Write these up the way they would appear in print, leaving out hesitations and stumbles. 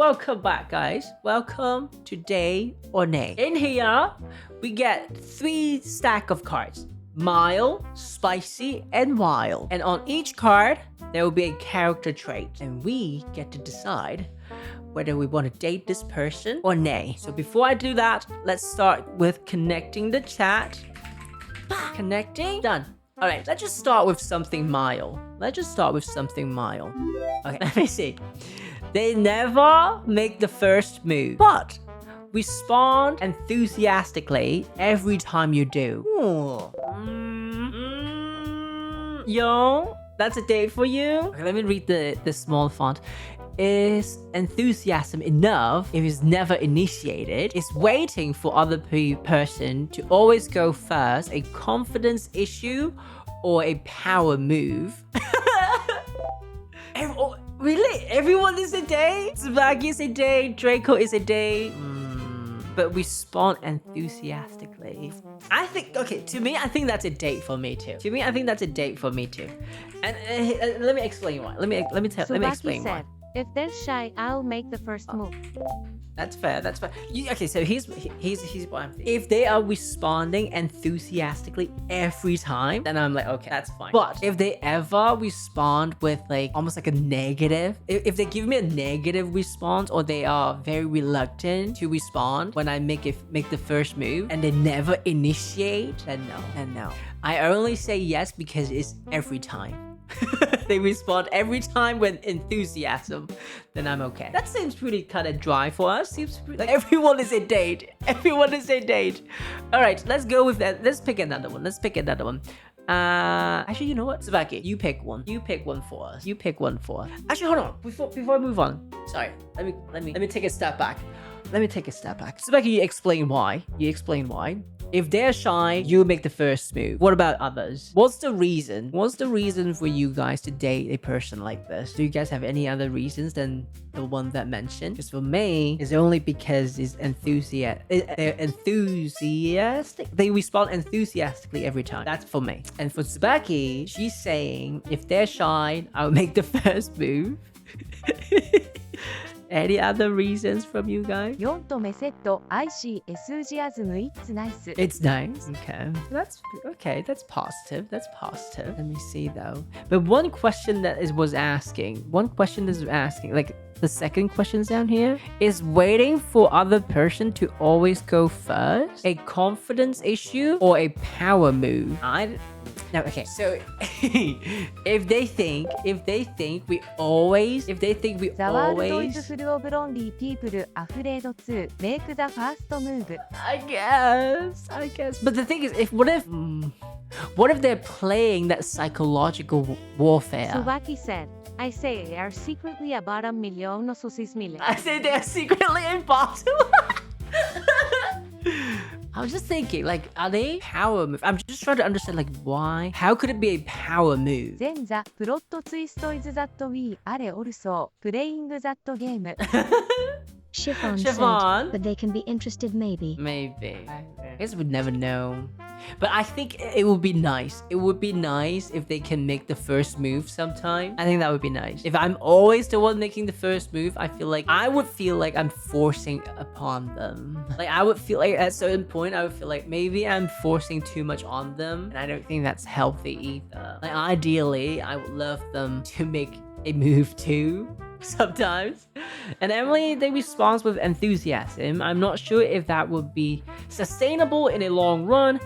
welcome back, guys. Welcome to Day or Nay. In here, we get 3 stack of cards. Mild, spicy, and wild. And on each card, there will be a character trait. And we get to decide whether we want to date this person or nay. So before I do that, let's start with connecting the chat. Connecting. Done. Alright, let's just start with something mild. Okay, let me see. They never make the first move, but respond enthusiastically every time you do. Yo, that's a date for you? Okay, let me read the small font. Is enthusiasm enough if it's never initiated? Is waiting for other person to always go first a confidence issue or a power move? Really? Everyone is a date? Tsubaki is a date, Draco is a date. But respond enthusiastically. I think, okay, to me, I think that's a date for me too. And let me explain why. Let me explain why. If they're shy, I'll make the first move. That's fair. Okay, so here's what I'm thinking. If they are responding enthusiastically every time, then I'm like, okay, that's fine. But if they ever respond with like almost like a negative, if they give me a negative response or they are very reluctant to respond when I make the first move and they never initiate, then no. I only say yes because it's every time. They respond every time with enthusiasm, then I'm okay. That seems pretty cut and dry for us. Seems pretty, like everyone is a date. Alright, let's go with that. Let's pick another one. Actually, you know what? Tsubaki, you pick one. You pick one for us. Actually, hold on. Before I move on. Sorry. Let me take a step back. Tsubaki, you explain why. If they're shy, you make the first move. What about others? What's the reason? For you guys to date a person like this? Do you guys have any other reasons than the one that mentioned? Because for me, it's only because it's enthusiastic. They respond enthusiastically every time. That's for me. And for Tsubaki, she's saying if they're shy, I'll make the first move. Any other reasons from you guys? 4と目セット I see enthusiasm it's nice. It's nice. Okay. That's positive. Let me see though. But one question that was asking, like the second question down here, is waiting for other person to always go first a confidence issue or a power move? No, okay, so if they think we always ザワールドイズフルオブロンリーピープルアフレード2 make the first move. I guess. But the thing is, what if they're playing that psychological warfare? Tsubaki said, I say they are secretly about $1 million no sosis mille. I say they're secretly in bottom. I was just thinking, like, are they power move? I'm just trying to understand, like, why? How could it be a power move? Then the plot twist is that we are also playing that game. Chiffon said, but they can be interested maybe. Maybe. I guess we'd never know. But I think it would be nice. It would be nice if they can make the first move sometime. I think that would be nice. If I'm always the one making the first move, I would feel like I'm forcing upon them. Like I would feel like at a certain point, I would feel like maybe I'm forcing too much on them. And I don't think that's healthy either. Like ideally, I would love them to make a move too. Sometimes. And Emily, they respond with enthusiasm. I'm not sure if that would be sustainable in a long run,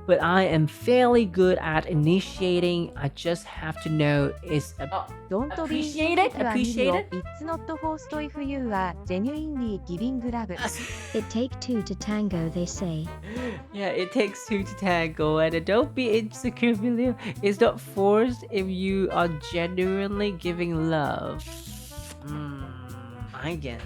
but I am fairly good at initiating. I just have to know is Don't appreciate it. It's not forced if you are genuinely giving love. It takes 2 to tango, they say. Yeah, it takes 2 to tango, and don't be insecure, William. It's not forced if you are genuinely giving love. I guess.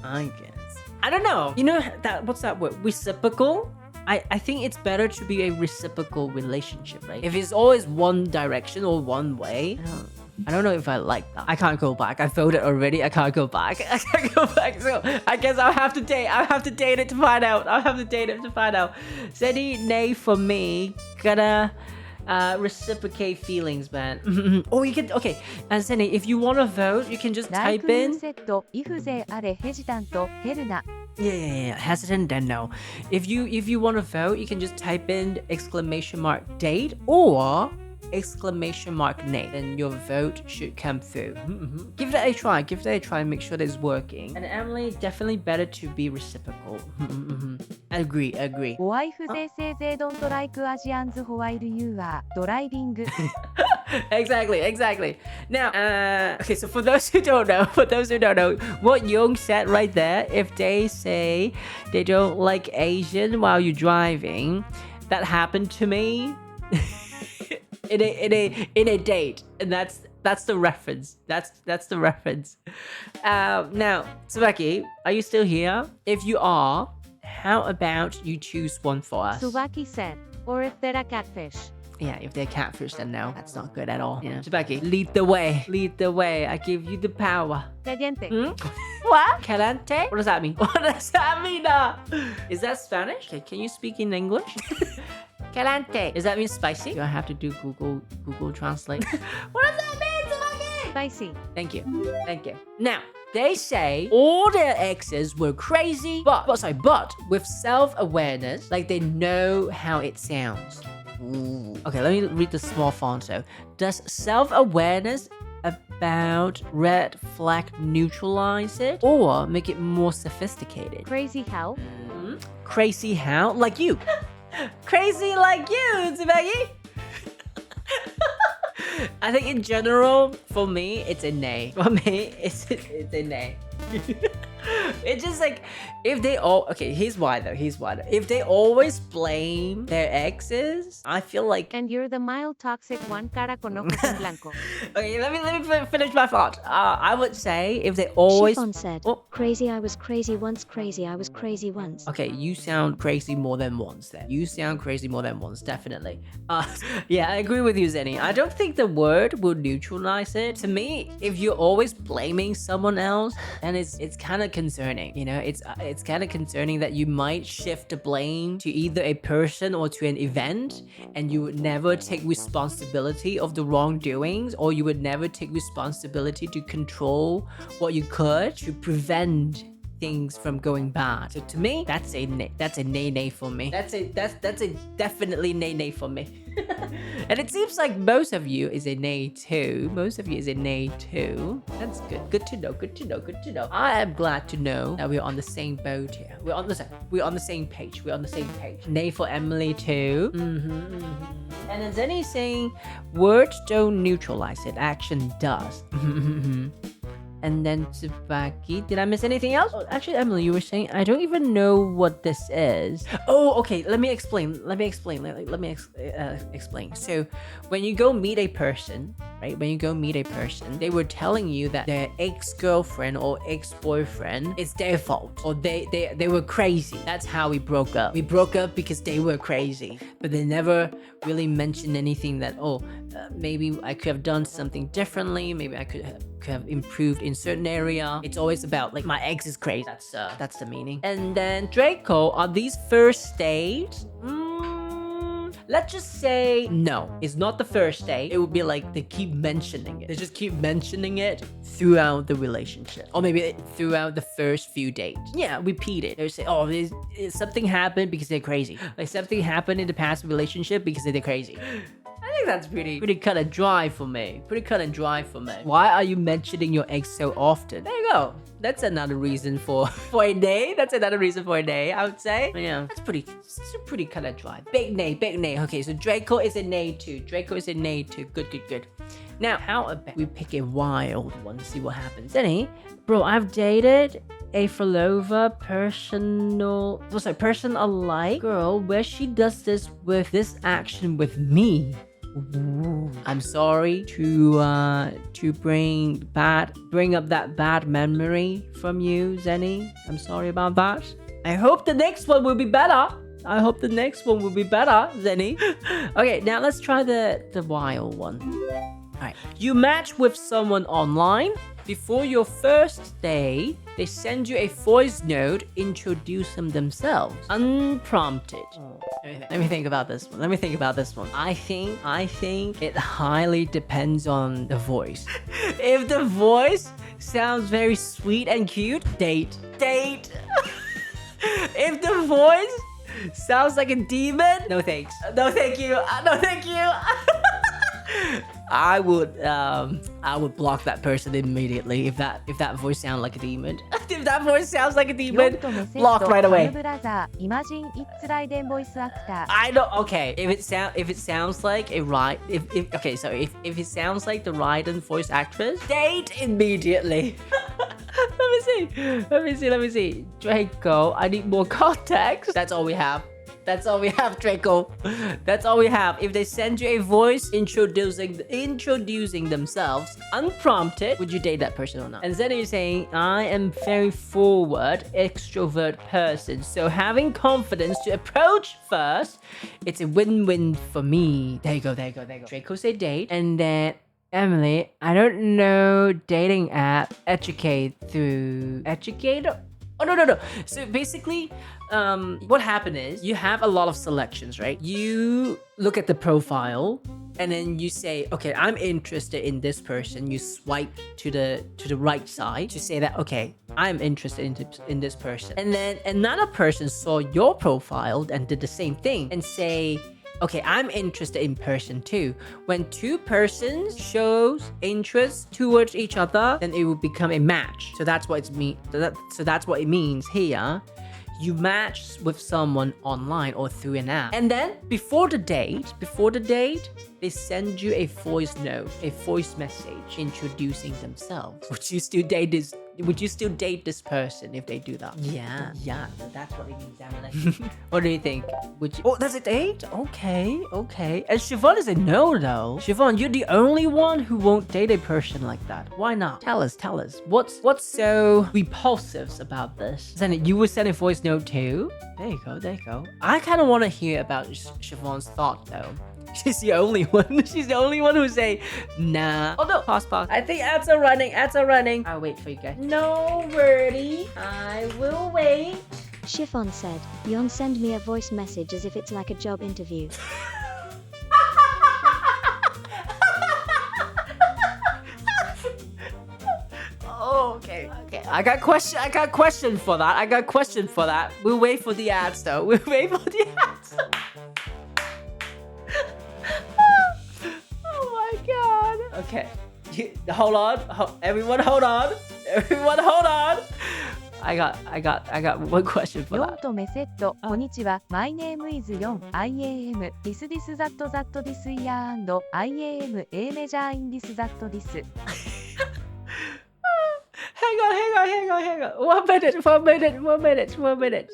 I don't know. You know that? What's that word? Reciprocal? I think it's better to be a reciprocal relationship, right? If it's always one direction or one way, I don't know if I like that. I can't go back. I voted already. I can't go back. So I guess I'll have to date it to find out. Zeddy, nay for me. reciprocate feelings, man. Or you can, okay, and Senny, if you want to vote, you can just ライ type ク in セット、イフゼあれヘジタント、ヘルナ。 yeah, hesitant then no. If you want to vote, you can just type in exclamation mark date or exclamation mark nay. Then your vote should come through. Give that a try. Give that a try and make sure that it's working. And Emily, definitely better to be reciprocal. Agree. おワイフゼセーゼドントライクアジアンズホワイルユーアドライビング。Exactly. Now, okay, so for those who don't know, what Young said right there, if they say they don't like Asian while you're driving, that happened to me in a date, and that's the reference. That's the reference. Now, Tsubaki, are you still here? If you are, how about you choose one for us? Tsubaki said, or if they're a catfish. Yeah, if they're catfish, then no, that's not good at all. Yeah. Tsubaki, lead the way. I give you the power. Caliente. What? Caliente? What does that mean? Is that Spanish? Okay, can you speak in English? Caliente. Does that mean spicy? Do I have to do Google Translate? What does that mean, Tsubaki? Spicy. Thank you. Now, they say all their exes were crazy, but with self-awareness, like they know how it sounds. Ooh. Okay, let me read the small font. So, does self-awareness about red flag neutralize it or make it more sophisticated? Crazy how? Crazy how? Like you. Crazy like you, Tsubaki. I think in general, for me, it's a nay. For me, it's a nay. It's just like, if they all, okay, here's why though. If they always blame their exes, I feel like... And you're the mild toxic one cara con ojos en blanco. Okay, let me finish my thought. I would say if they always... Chiffon said, crazy I was crazy once, crazy I was crazy once. Okay, you sound crazy more than once then. You sound crazy more than once, definitely. Yeah, I agree with you, Zenny. I don't think the word will neutralize it. To me, if you're always blaming someone else, then it's kind of concerning, you know? It's kind of concerning that you might shift the blame to either a person or to an event, and you would never take responsibility of the wrongdoings, or you would never take responsibility to control what you could to prevent things from going bad. So to me, that's a nay for me. That's a definitely nay for me. And it seems like most of you is a nay too. That's good. Good to know. I am glad to know that we're on the same boat here. We're on the same page. Nay for Emily too. And then Zenny saying, words don't neutralize it, action does. And then Tsubaki, did I miss anything else? Oh, actually, Emily, you were saying, I don't even know what this is. Oh, okay, let me explain. So, when you go meet a person, right? They were telling you that their ex-girlfriend or ex-boyfriend is their fault, or they were crazy. That's how we broke up. We broke up because they were crazy, but they never really mentioned anything that, maybe I could have done something differently. Maybe I could have improved in certain area. It's always about like my ex is crazy. That's the meaning. And then Draco, are these first dates? Let's just say no, it's not the first date. It would be like they keep mentioning it. They just keep mentioning it throughout the relationship, or maybe throughout the first few dates. Yeah, repeat it. They say, something happened because they're crazy. Like something happened in the past relationship because they're crazy. I think that's pretty cut and dry for me. Why are you mentioning your ex so often? There you go. That's another reason for a nay. I would say. Yeah, that's pretty cut and dry. Big nay. Okay, so Draco is a nay too. Good. Now, how about we pick a wild one to see what happens? Denny, bro, I've dated a follower person alike girl where she does this action with me. Ooh. I'm sorry to bring up that bad memory from you, Zenny. I'm sorry about that. I hope the next one will be better. Zenny. Okay, now let's try the wild one. Alright. You match with someone online before your first day, they send you a voice note introducing themselves, unprompted. Let me think about this one. I think it highly depends on the voice. If the voice sounds very sweet and cute, date. If the voice sounds like a demon, no thanks. No thank you. I would block that person immediately if that voice sounds like a demon. If that voice sounds like a demon, block right away. ブラザー、イマジン・イッツ・ライデンボイスアクター。 I don't. Okay, if it sounds like a if it sounds like the Raiden voice actress, date immediately. Let me see. Draco, I need more context. That's all we have, Draco. That's all we have. If they send you a voice introducing themselves unprompted, would you date that person or not? And then you're saying, I am very forward, extrovert person, so having confidence to approach first, it's a win-win for me. There you go. Draco say date, and then Emily, I don't know dating app. Educate. Oh no. So basically, what happened is you have a lot of selections, right? You look at the profile and then you say, okay, I'm interested in this person. You swipe to the right side to say that, okay, I'm interested in this person. And then another person saw your profile and did the same thing and say, okay, I'm interested in person too. When two persons shows interest towards each other, then it will become a match. So that's what it means here. You match with someone online or through an app. And then before the date, they send you a voice note, a voice message introducing themselves. Would you still date this person if they do that? Yeah, that's what it means, Emily. What do you think? Oh, that's a date? Okay. And Siobhan is a no though. Siobhan, you're the only one who won't date a person like that. Why not? Tell us. What's so repulsive about this? You would send a voice note too? There you go. I kind of want to hear about Siobhan's thought though. She's the only one. She's the only one who say, nah. Oh no, pause. I think ads are running. I'll wait for you guys. No worry. I will wait. Chiffon said, Yon send me a voice message as if it's like a job interview. Oh, okay. I got question for that. We'll wait for the ads though. Okay, hold on. Everyone hold on. I got one question for ヨン that. とメセット、こんにちは。My name is ヨン。I am this that this year and I am a major in this that this. Hang on. 1 minute.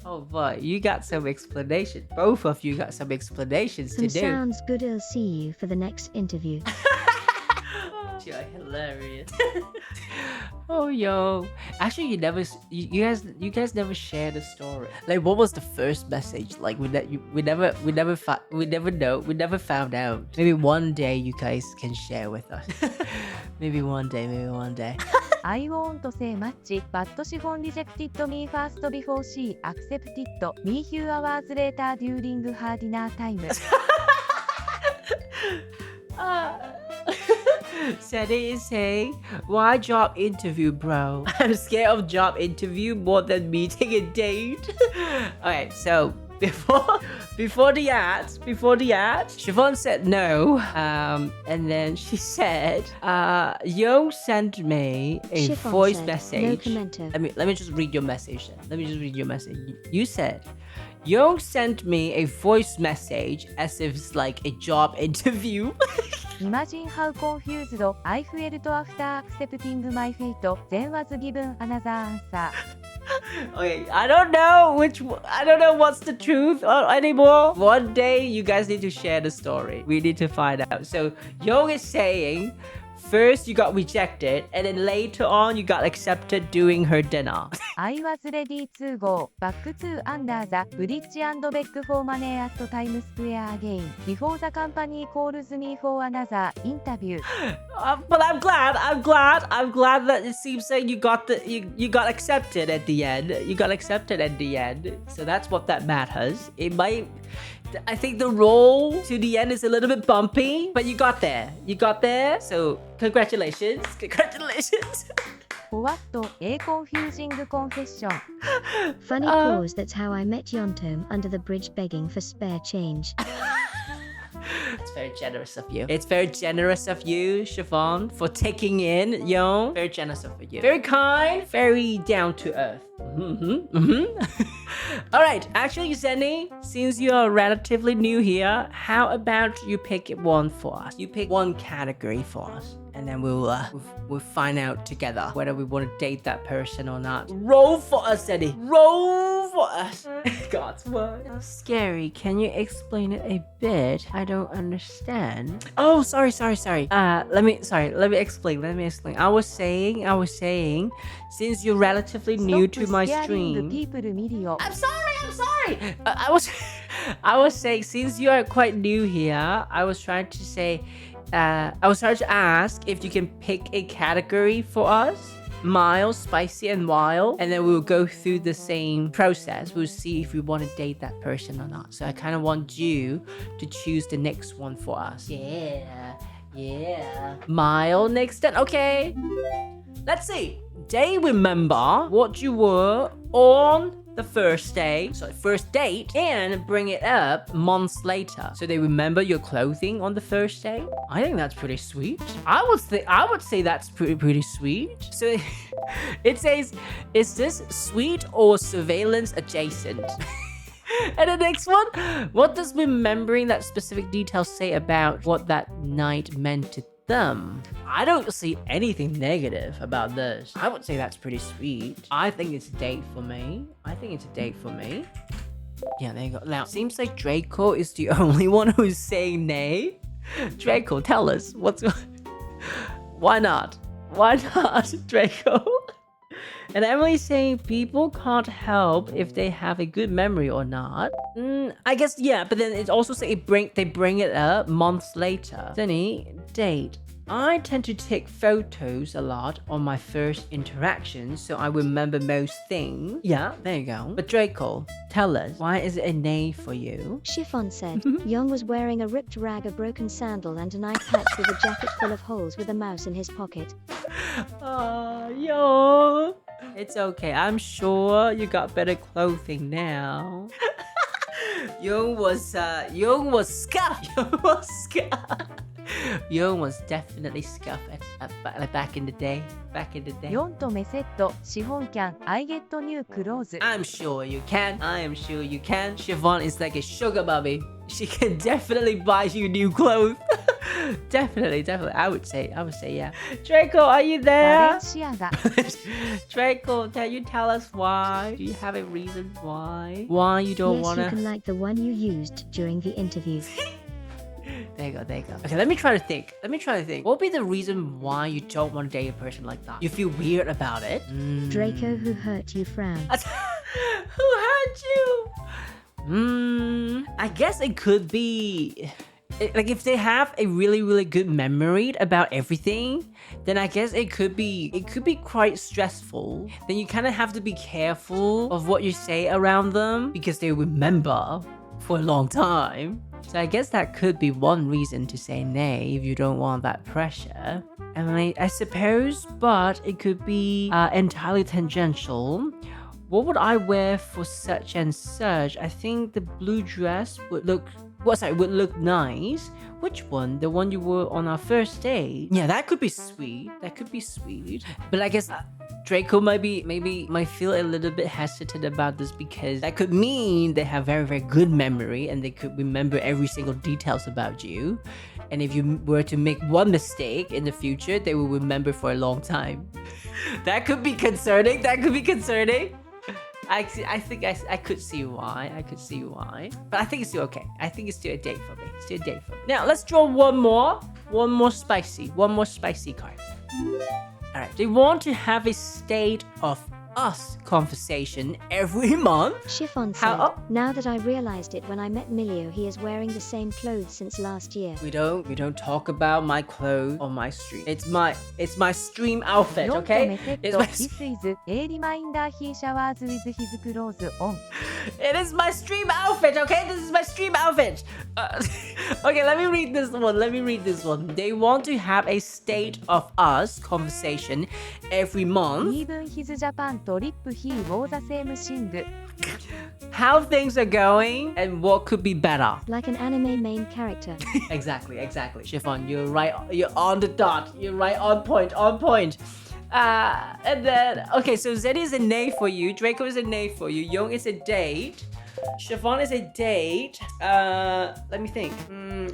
Oh boy, you got some explanation. Both of you got some explanations to do. Sounds good. I'll see you for the next interview. You're hilarious. Oh yo, actually, you guys never shared a story. Like, what was the first message? Like, we never found out. Maybe one day you guys can share with us. Maybe one day. I want to say much, but Chiffon rejected me first before she accepted me few hours later during her dinner time. Sadie is saying, why job interview, bro? I'm scared of job interview more than meeting a date. Okay, so before the ads, Siobhan said no. And then she said, Yo sent me a Chiffon voice said, message. No commenter. Let me just read your message then. You said, Yo sent me a voice message as if it's like a job interview. Imagine how confused I felt after accepting my fate. Then was given another answer. Okay, I don't know what's the truth anymore. One day you guys need to share the story. We need to find out. So Young is saying First you got rejected, and then later on you got accepted doing her dinner. I was ready to go back to under the bridge and beg for money at Times Square again before the company calls me for another interview. But I'm glad that it seems like you got accepted at the end. You got accepted at the end. So that's what that matters. I think the roll to the end is a little bit bumpy, but you got there. So congratulations. What a confusing confession. Funny pause, that's how I met Yontom under the bridge begging for spare change. It's very generous of you. It's very generous of you, Siobhan, for taking in Young. Very generous of you. Very kind, very down to earth. All right, actually, Zenny, since you are relatively new here, how about you pick one for us? You pick one category for us, and then we'll find out together whether we want to date that person or not. Roll for us, Zenny. Roll for us. God's word. Scary. Can you explain it a bit? I don't understand. Oh, sorry. Let me explain. I was saying, since you're relatively new to my stream. I'm sorry. I was saying, since you are quite new here, I was trying to ask if you can pick a category for us. Mild, spicy, and wild. And then we'll go through the same process. We'll see if we want to date that person or not. So I kind of want you to choose the next one for us. Yeah. Mild next then. Okay. Let's see. They remember what you were on the first date, and bring it up months later. So they remember your clothing on the first date. I think that's pretty sweet. I would say that's pretty sweet. So it says, is this sweet or surveillance adjacent? And the next one, what does remembering that specific detail say about what that night meant to them? I don't see anything negative about this. I would say that's pretty sweet. I think it's a date for me. Yeah, there you go. Now, seems like Draco is the only one who's saying nay. Draco, tell us why not, Draco? And Emily's saying people can't help if they have a good memory or not. I guess, yeah, but then it's also saying they bring it up months later. Denny, date. I tend to take photos a lot on my first interaction, so I remember most things. Yeah, there you go. But Draco, tell us, why is it a nay for you? Chiffon said, Young was wearing a ripped rag, a broken sandal, and an eye patch with a jacket full of holes with a mouse in his pocket. Yo. It's okay. I'm sure you got better clothing now. Young was scuffed. Young was definitely scuffed back in the day. 4とメセット、シフォンキャン、I get new clothes. I'm sure you can. Siobhan is like a sugar baby. She can definitely buy you new clothes. Definitely. I would say, yeah. Draco, are you there? バレンシアガ。Draco, can you tell us why? Do you have a reason why? Why you don't Yes, wanna? you can like the one you used during the interview. There you go. Okay, let me try to think. What would be the reason why you don't want to date a person like that? You feel weird about it? Draco, who hurt you, frown. Who hurt you? I guess it could be... Like, if they have a really, really good memory about everything, then I guess it could be quite stressful. Then you kind of have to be careful of what you say around them because they remember for a long time. So I guess that could be one reason to say nay if you don't want that pressure. And I suppose, but it could be entirely tangential. What would I wear for such and such? I think the blue dress would look nice. Which one? The one you wore on our first date? Yeah, that could be sweet. But I guess Draco might feel a little bit hesitant about this because that could mean they have very, very good memory and they could remember every single details about you. And if you were to make one mistake in the future, they will remember for a long time. That could be concerning. I think I could see why. But I think it's still okay. I think it's still a date for me. Now, let's draw one more. One more spicy card. All right. They want to have a state of us conversation every month. Chiffon said, now that I realized it when I met Milio, he is wearing the same clothes since last year. We don't talk about my clothes on my stream. It's my stream outfit, okay? It's my This is a reminder he showers with his clothes on. It is my stream outfit, okay? This is my stream outfit. Okay, let me read this one. They want to have a state of us conversation every month. Even his Japan trip he wore the same thing. How things are going and what could be better. Like an anime main character. Exactly. Chiffon, you're right. You're on the dot. You're right on point. And then, okay, so Zeddy is a nay for you. Draco is a nay for you. Young is a date. Chiffon is a date. Let me think.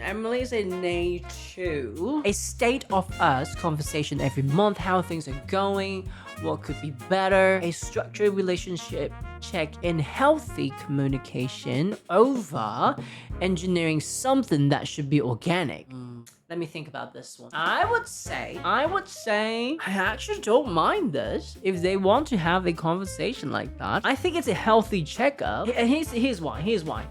Emily is a nay too. A state of us conversation every month. How things are going. What could be better. A structured relationship check in, healthy communication over engineering something that should be organic. Let me think about this one. I would say I actually don't mind this if they want to have a conversation like that. I think it's a healthy checkup. And here's why.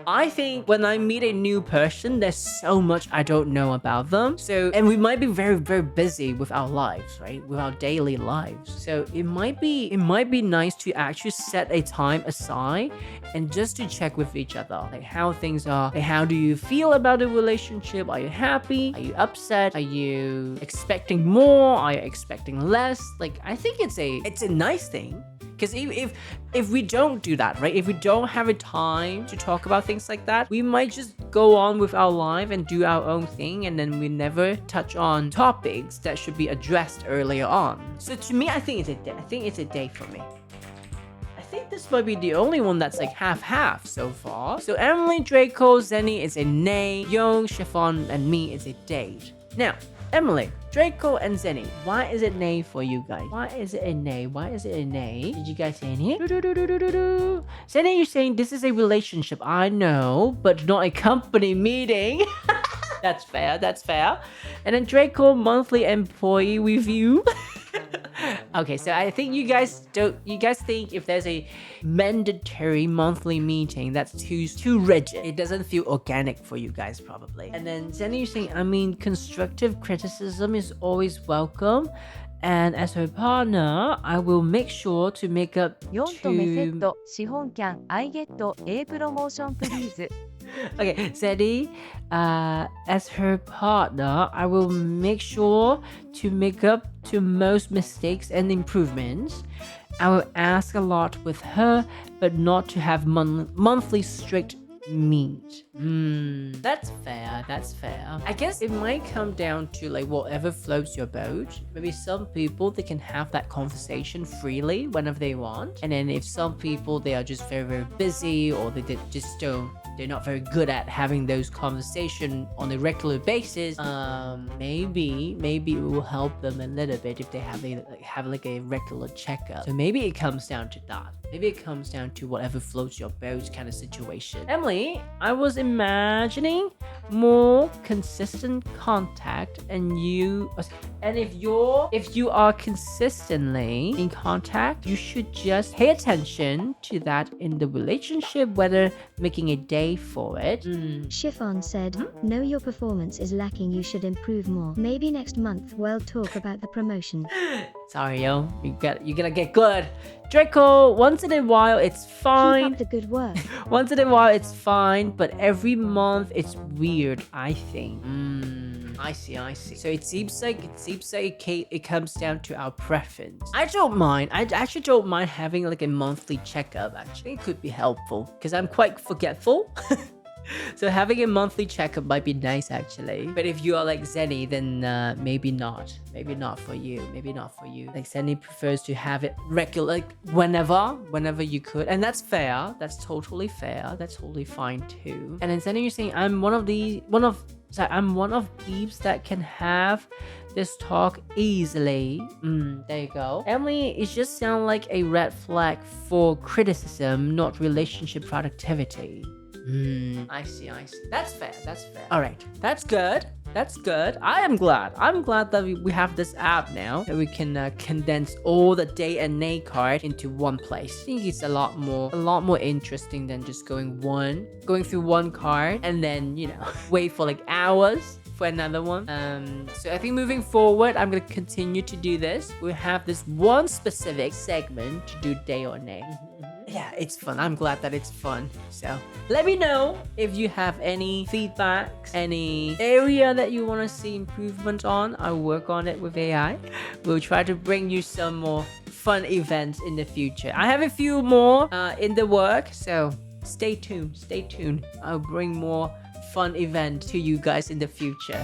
I think when I meet a new person, there's so much I don't know about them. So, and we might be very, very busy with our lives, right? With our daily lives. So it might be nice to actually set a time aside and just to check with each other, like how things are. Like, how do you feel about the relationship? Are you happy? Are you upset? Are you expecting more? Are you expecting less? Like, I think it's a nice thing. Because if we don't do that, right? If we don't have a time to talk about things like that, we might just go on with our life and do our own thing, and then we never touch on topics that should be addressed earlier on. So to me, I think it's a day for me. I think this might be the only one that's like half-half so far. So Emily, Draco, Zenny is a nay. Young, Chiffon, and me is a date. Now, Emily, Draco, and Zenny, why is it nay for you guys? Why is it a nay? Did you guys say any? Zenny, you're saying this is a relationship. I know, but not a company meeting. That's fair. And then Draco, monthly employee review. Okay, so I think you guys think if there's a mandatory monthly meeting, that's too rigid. It doesn't feel organic for you guys, probably. And then Zenny, you're saying, constructive criticism is always welcome. And as her partner, I will make sure to make up 4とメセット資本キャン I get A プロモーション please. Okay, Zeddy, as her partner, I will make sure to make up to most mistakes and improvements. I will ask a lot with her, but not to have monthly strict meet. That's fair. I guess it might come down to like whatever floats your boat. Maybe some people, they can have that conversation freely whenever they want. And then if some people, they are just very, very busy, or they're not very good at having those conversations on a regular basis. Maybe it will help them a little bit if they have a regular checkup. So maybe it comes down to that. Maybe it comes down to whatever floats your boat kind of situation. Emily, I was imagining more consistent contact, and if you are consistently in contact, you should just pay attention to that in the relationship, whether making a day for it. Chiffon said, know your performance is lacking, you should improve more. Maybe next month we'll talk about the promotion. Sorry, yo. You gotta get good. Draco, once in a while it's fine. Keep up the good work. Once in a while it's fine, but every month it's weird, I think. I see. So it seems like it comes down to our preference. I actually don't mind having like a monthly checkup. Actually, it could be helpful because I'm quite forgetful. So having a monthly checkup might be nice, actually. But if you are like Zenny, then maybe not. Maybe not for you. Like Zenny prefers to have it regular, like whenever you could, and that's fair. That's totally fair. That's totally fine too. And then Zenny, you're saying I'm one of peeps that can have this talk easily. There you go. Emily, it just sounds like a red flag for criticism, not relationship productivity. I see. That's fair. All right. That's good. That's good. I am glad. I'm glad that we have this app now that we can condense all the day and night card into one place. I think it's a lot more interesting than just going through one card and then, you know, wait for like hours for another one. So I think moving forward, I'm gonna continue to do this. We have this one specific segment to do day or night. Yeah, it's fun. I'm glad that it's fun. So let me know if you have any feedbacks, any area that you want to see improvement on. I'll work on it with AI. We'll try to bring you some more fun events in the future. I have a few more in the work, so stay tuned. I'll bring more fun event to you guys in the future.